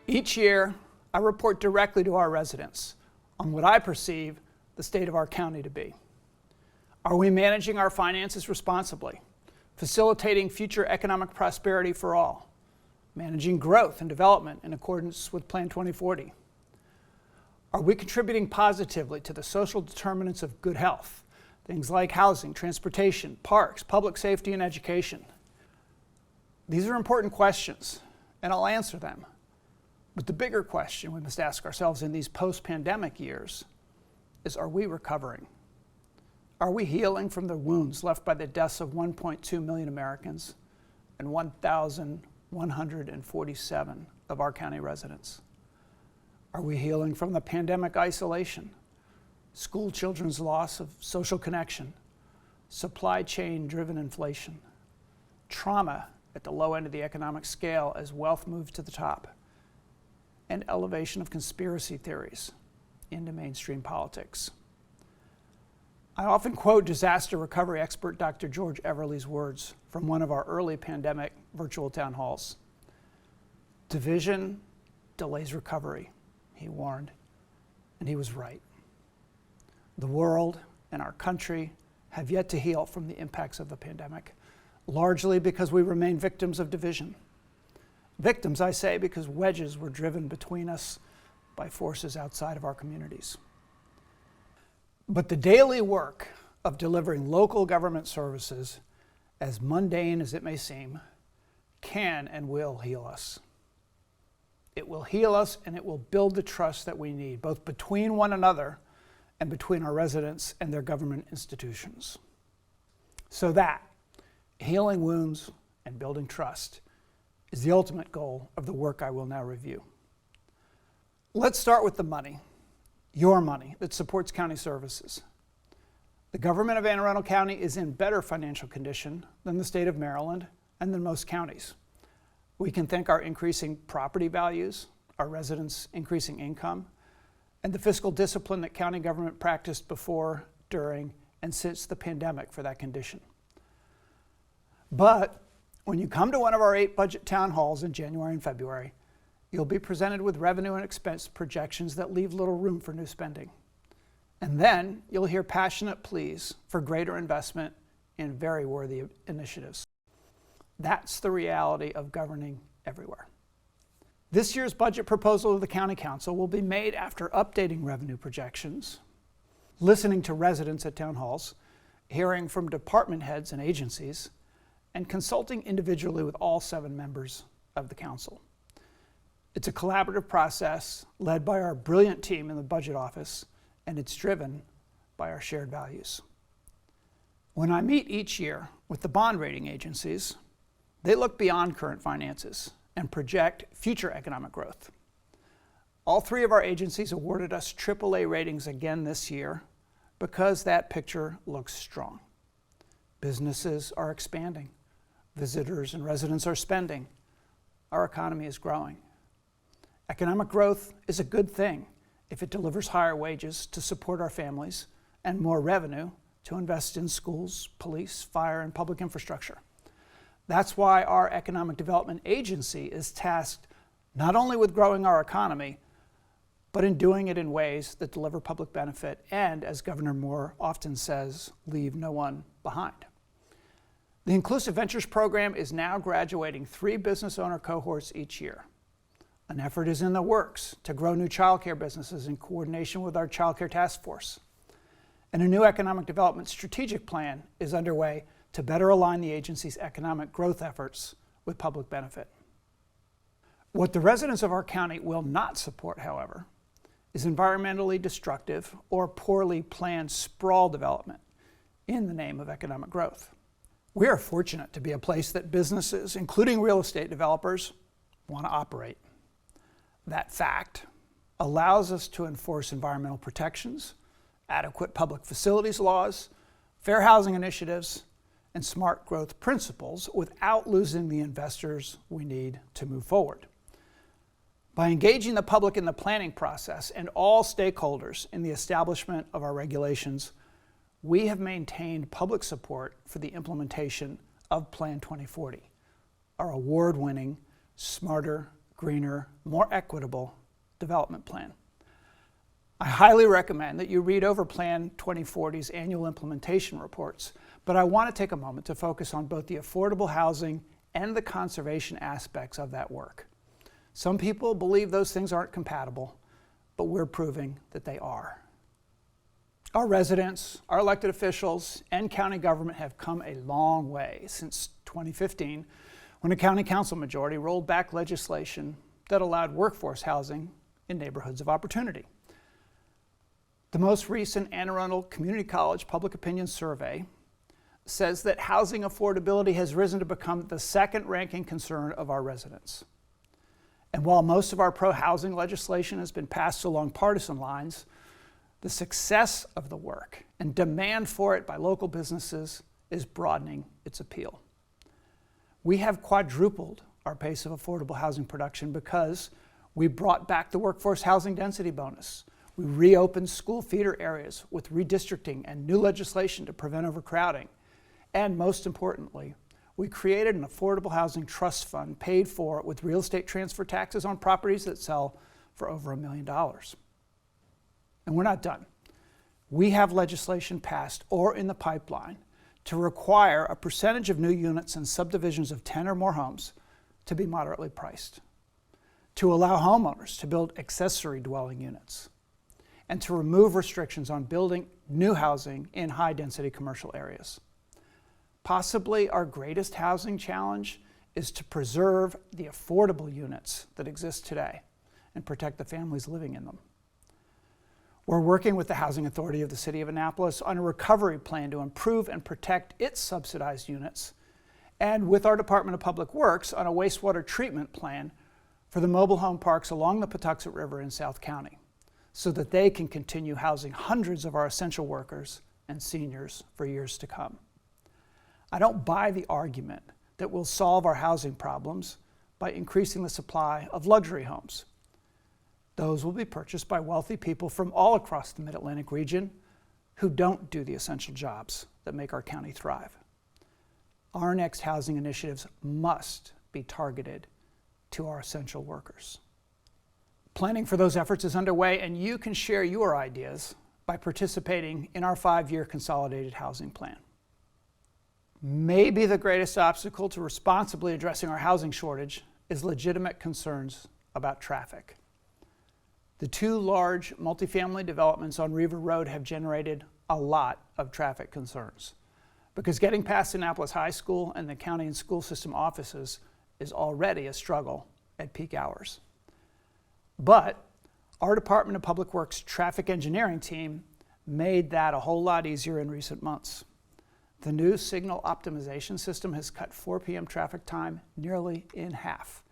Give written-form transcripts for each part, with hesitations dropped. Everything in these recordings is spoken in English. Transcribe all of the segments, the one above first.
Each year, I report directly to our residents on what I perceive the state of our county to be. Are we managing our finances responsibly, facilitating future economic prosperity for all, managing growth and development in accordance with Plan 2040? Are we contributing positively to the social determinants of good health, things like housing, transportation, parks, public safety, and education? These are important questions, and I'll answer them. But the bigger question we must ask ourselves in these post-pandemic years is, are we recovering? Are we healing from the wounds left by the deaths of 1.2 million Americans and 1,147 of our county residents? Are we healing from the pandemic isolation, school children's loss of social connection, supply chain-driven inflation, trauma at the low end of the economic scale as wealth moves to the top, and elevation of conspiracy theories into mainstream politics? I often quote disaster recovery expert Dr. George Everly's words from one of our early pandemic virtual town halls. "Division delays recovery," he warned, and he was right. The world and our country have yet to heal from the impacts of the pandemic, largely because we remain victims of division. Victims, I say, because wedges were driven between us by forces outside of our communities. But the daily work of delivering local government services, as mundane as it may seem, can and will heal us. It will heal us, and it will build the trust that we need, both between one another and between our residents and their government institutions. So that healing wounds and building trust is the ultimate goal of the work I will now review. Let's start with the money, your money, that supports county services. The government of Anne Arundel County is in better financial condition than the state of Maryland and than most counties. We can thank our increasing property values, our residents' increasing income, and the fiscal discipline that county government practiced before, during, and since the pandemic for that condition. But when you come to one of our 8 budget town halls in January and February, you'll be presented with revenue and expense projections that leave little room for new spending. And then you'll hear passionate pleas for greater investment in very worthy initiatives. That's the reality of governing everywhere. This year's budget proposal of the County Council will be made after updating revenue projections, listening to residents at town halls, hearing from department heads and agencies, and consulting individually with all 7 members of the council. It's a collaborative process led by our brilliant team in the budget office, and it's driven by our shared values. When I meet each year with the bond rating agencies, they look beyond current finances and project future economic growth. All 3 of our agencies awarded us AAA ratings again this year because that picture looks strong. Businesses are expanding. Visitors and residents are spending. Our economy is growing. Economic growth is a good thing if it delivers higher wages to support our families and more revenue to invest in schools, police, fire, and public infrastructure. That's why our Economic Development Agency is tasked not only with growing our economy, but in doing it in ways that deliver public benefit and, as Governor Moore often says, leave no one behind. The Inclusive Ventures program is now graduating 3 business owner cohorts each year. An effort is in the works to grow new childcare businesses in coordination with our childcare task force. And a new economic development strategic plan is underway to better align the agency's economic growth efforts with public benefit. What the residents of our county will not support, however, is environmentally destructive or poorly planned sprawl development in the name of economic growth. We are fortunate to be a place that businesses, including real estate developers, want to operate. That fact allows us to enforce environmental protections, adequate public facilities laws, fair housing initiatives, and smart growth principles without losing the investors we need to move forward. By engaging the public in the planning process and all stakeholders in the establishment of our regulations, we have maintained public support for the implementation of Plan 2040, our award-winning, smarter, greener, more equitable development plan. I highly recommend that you read over Plan 2040's annual implementation reports, but I want to take a moment to focus on both the affordable housing and the conservation aspects of that work. Some people believe those things aren't compatible, but we're proving that they are. Our residents, our elected officials, and county government have come a long way since 2015, when a county council majority rolled back legislation that allowed workforce housing in neighborhoods of opportunity. The most recent Anne Arundel Community College Public Opinion Survey says that housing affordability has risen to become the second-ranking concern of our residents. And while most of our pro-housing legislation has been passed along partisan lines, the success of the work and demand for it by local businesses is broadening its appeal. We have quadrupled our pace of affordable housing production because we brought back the workforce housing density bonus. We reopened school feeder areas with redistricting and new legislation to prevent overcrowding. And most importantly, we created an affordable housing trust fund paid for with real estate transfer taxes on properties that sell for over $1 million. And we're not done. We have legislation passed or in the pipeline to require a percentage of new units in subdivisions of 10 or more homes to be moderately priced, to allow homeowners to build accessory dwelling units, and to remove restrictions on building new housing in high-density commercial areas. Possibly our greatest housing challenge is to preserve the affordable units that exist today and protect the families living in them. We're working with the Housing Authority of the City of Annapolis on a recovery plan to improve and protect its subsidized units, and with our Department of Public Works on a wastewater treatment plan for the mobile home parks along the Patuxent River in South County, so that they can continue housing hundreds of our essential workers and seniors for years to come. I don't buy the argument that we'll solve our housing problems by increasing the supply of luxury homes. Those will be purchased by wealthy people from all across the Mid-Atlantic region who don't do the essential jobs that make our county thrive. Our next housing initiatives must be targeted to our essential workers. Planning for those efforts is underway, and you can share your ideas by participating in our 5-year consolidated housing plan. Maybe the greatest obstacle to responsibly addressing our housing shortage is legitimate concerns about traffic. The 2 large multifamily developments on Reaver Road have generated a lot of traffic concerns because getting past Annapolis High School and the county and school system offices is already a struggle at peak hours. But our Department of Public Works traffic engineering team made that a whole lot easier in recent months. The new signal optimization system has cut 4 p.m. traffic time nearly in half,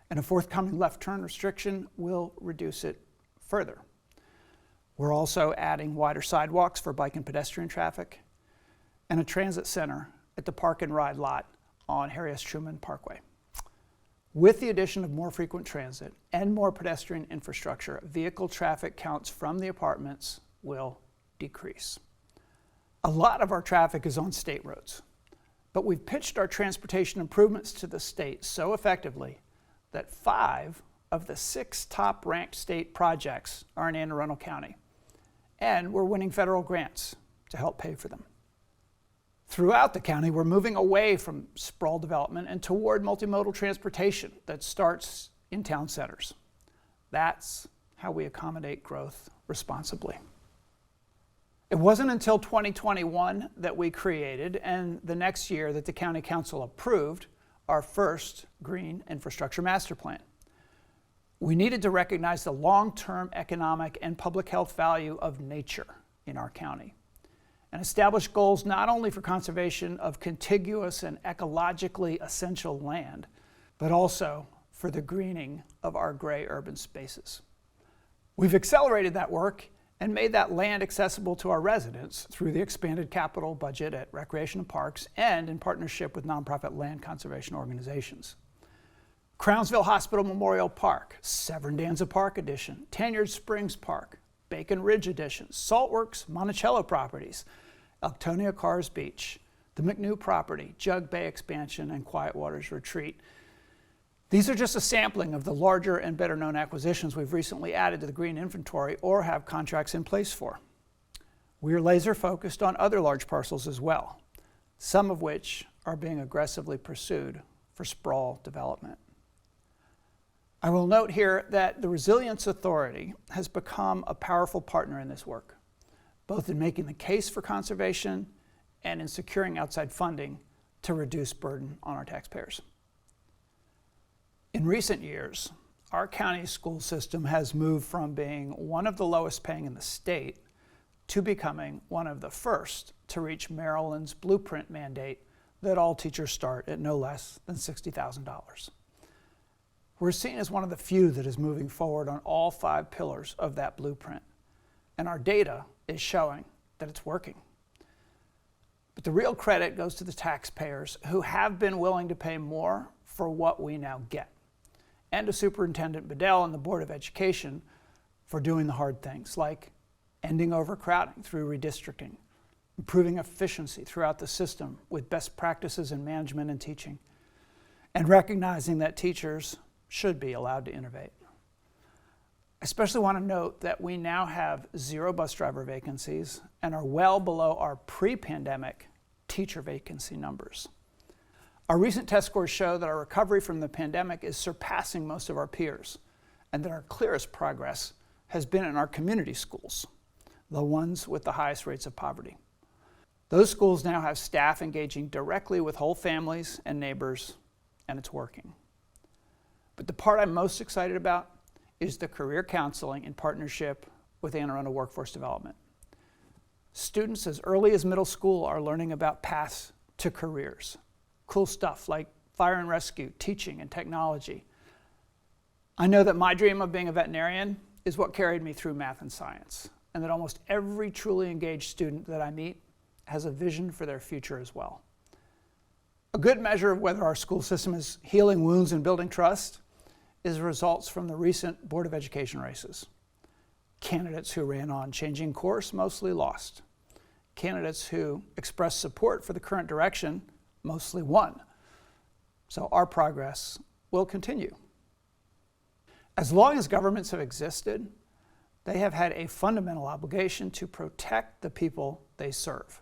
and a forthcoming left turn restriction will reduce it further. We're also adding wider sidewalks for bike and pedestrian traffic and a transit center at the Park and Ride lot on Harry S. Truman Parkway. With the addition of more frequent transit and more pedestrian infrastructure, vehicle traffic counts from the apartments will decrease. A lot of our traffic is on state roads, but we've pitched our transportation improvements to the state so effectively that 5 of the 6 top-ranked state projects are in Anne Arundel County, and we're winning federal grants to help pay for them. Throughout the county, we're moving away from sprawl development and toward multimodal transportation that starts in town centers. That's how we accommodate growth responsibly. It wasn't until 2021 that we created, and the next year that the County Council approved, our first Green Infrastructure Master Plan. We needed to recognize the long-term economic and public health value of nature in our county and establish goals not only for conservation of contiguous and ecologically essential land, but also for the greening of our gray urban spaces. We've accelerated that work and made that land accessible to our residents through the expanded capital budget at Recreation and Parks and in partnership with nonprofit land conservation organizations. Crownsville Hospital Memorial Park, Severn Danza Park Edition, Tanyard Springs Park, Bacon Ridge Edition, Saltworks Monticello properties, Elktonia Cars Beach, the McNew property, Jug Bay expansion, and Quiet Waters Retreat. These are just a sampling of the larger and better known acquisitions we've recently added to the green inventory or have contracts in place for. We're laser focused on other large parcels as well, some of which are being aggressively pursued for sprawl development. I will note here that the Resilience Authority has become a powerful partner in this work, both in making the case for conservation and in securing outside funding to reduce burden on our taxpayers. In recent years, our county school system has moved from being one of the lowest paying in the state to becoming one of the first to reach Maryland's blueprint mandate that all teachers start at no less than $60,000. We're seen as one of the few that is moving forward on all 5 pillars of that blueprint, and our data is showing that it's working. But the real credit goes to the taxpayers who have been willing to pay more for what we now get, and to Superintendent Bedell and the Board of Education for doing the hard things like ending overcrowding through redistricting, improving efficiency throughout the system with best practices in management and teaching, and recognizing that teachers should be allowed to innovate. I especially want to note that we now have 0 bus driver vacancies and are well below our pre-pandemic teacher vacancy numbers. Our recent test scores show that our recovery from the pandemic is surpassing most of our peers, and that our clearest progress has been in our community schools, the ones with the highest rates of poverty. Those schools now have staff engaging directly with whole families and neighbors, and it's working. But the part I'm most excited about is the career counseling in partnership with Anne Arundel Workforce Development. Students as early as middle school are learning about paths to careers. Cool stuff like fire and rescue, teaching, and technology. I know that my dream of being a veterinarian is what carried me through math and science, and that almost every truly engaged student that I meet has a vision for their future as well. A good measure of whether our school system is healing wounds and building trust is results from the recent Board of Education races. Candidates who ran on changing course mostly lost. Candidates who expressed support for the current direction mostly won. So our progress will continue. As long as governments have existed, they have had a fundamental obligation to protect the people they serve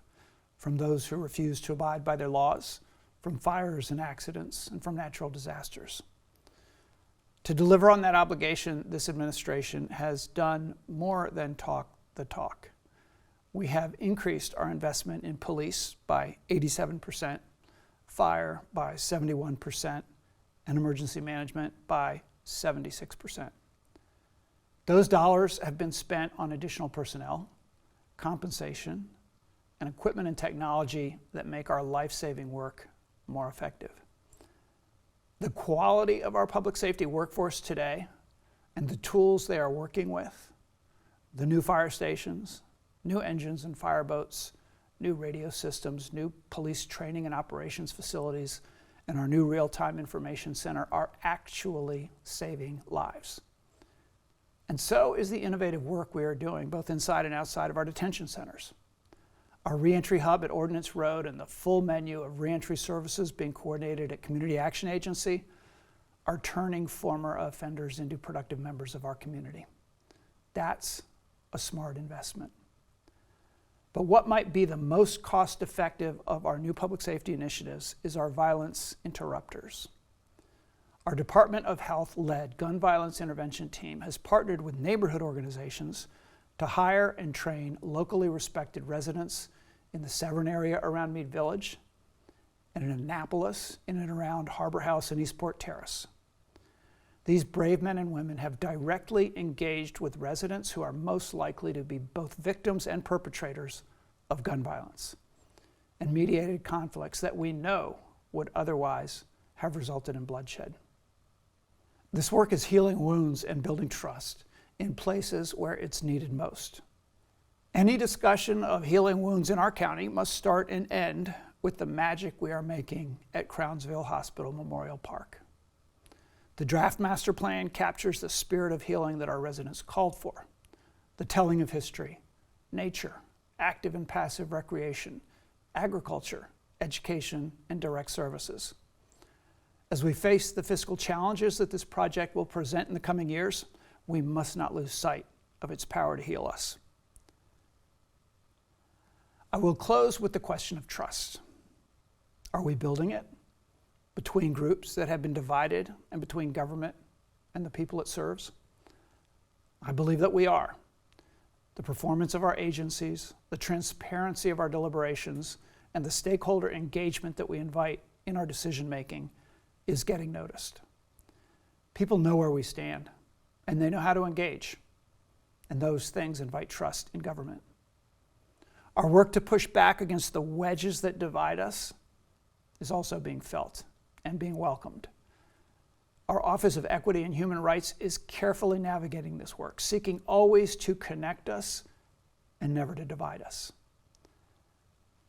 from those who refuse to abide by their laws, from fires and accidents, and from natural disasters. To deliver on that obligation, this administration has done more than talk the talk. We have increased our investment in police by 87%, fire by 71%, and emergency management by 76%. Those dollars have been spent on additional personnel, compensation, and equipment and technology that make our life-saving work more effective. The quality of our public safety workforce today and the tools they are working with, the new fire stations, new engines and fireboats, new radio systems, new police training and operations facilities, and our new real-time information center are actually saving lives. And so is the innovative work we are doing both inside and outside of our detention centers. Our reentry hub at Ordnance Road and the full menu of reentry services being coordinated at Community Action Agency are turning former offenders into productive members of our community. That's a smart investment. But what might be the most cost-effective of our new public safety initiatives is our violence interrupters. Our Department of Health-led gun violence intervention team has partnered with neighborhood organizations to hire and train locally respected residents in the Severn area around Mead Village, and in Annapolis, in and around Harbor House and Eastport Terrace. These brave men and women have directly engaged with residents who are most likely to be both victims and perpetrators of gun violence, and mediated conflicts that we know would otherwise have resulted in bloodshed. This work is healing wounds and building trust in places where it's needed most. Any discussion of healing wounds in our county must start and end with the magic we are making at Crownsville Hospital Memorial Park. The draft master plan captures the spirit of healing that our residents called for: the telling of history, nature, active and passive recreation, agriculture, education, and direct services. As we face the fiscal challenges that this project will present in the coming years, we must not lose sight of its power to heal us. I will close with the question of trust. Are we building it between groups that have been divided and between government and the people it serves? I believe that we are. The performance of our agencies, the transparency of our deliberations, and the stakeholder engagement that we invite in our decision-making is getting noticed. People know where we stand, and they know how to engage, and those things invite trust in government. Our work to push back against the wedges that divide us is also being felt and being welcomed. Our Office of Equity and Human Rights is carefully navigating this work, seeking always to connect us and never to divide us.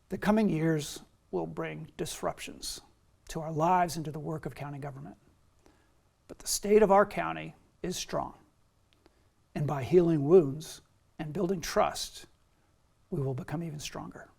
The coming years will bring disruptions to our lives and to the work of county government. But the state of our county is strong. And by healing wounds and building trust, we will become even stronger.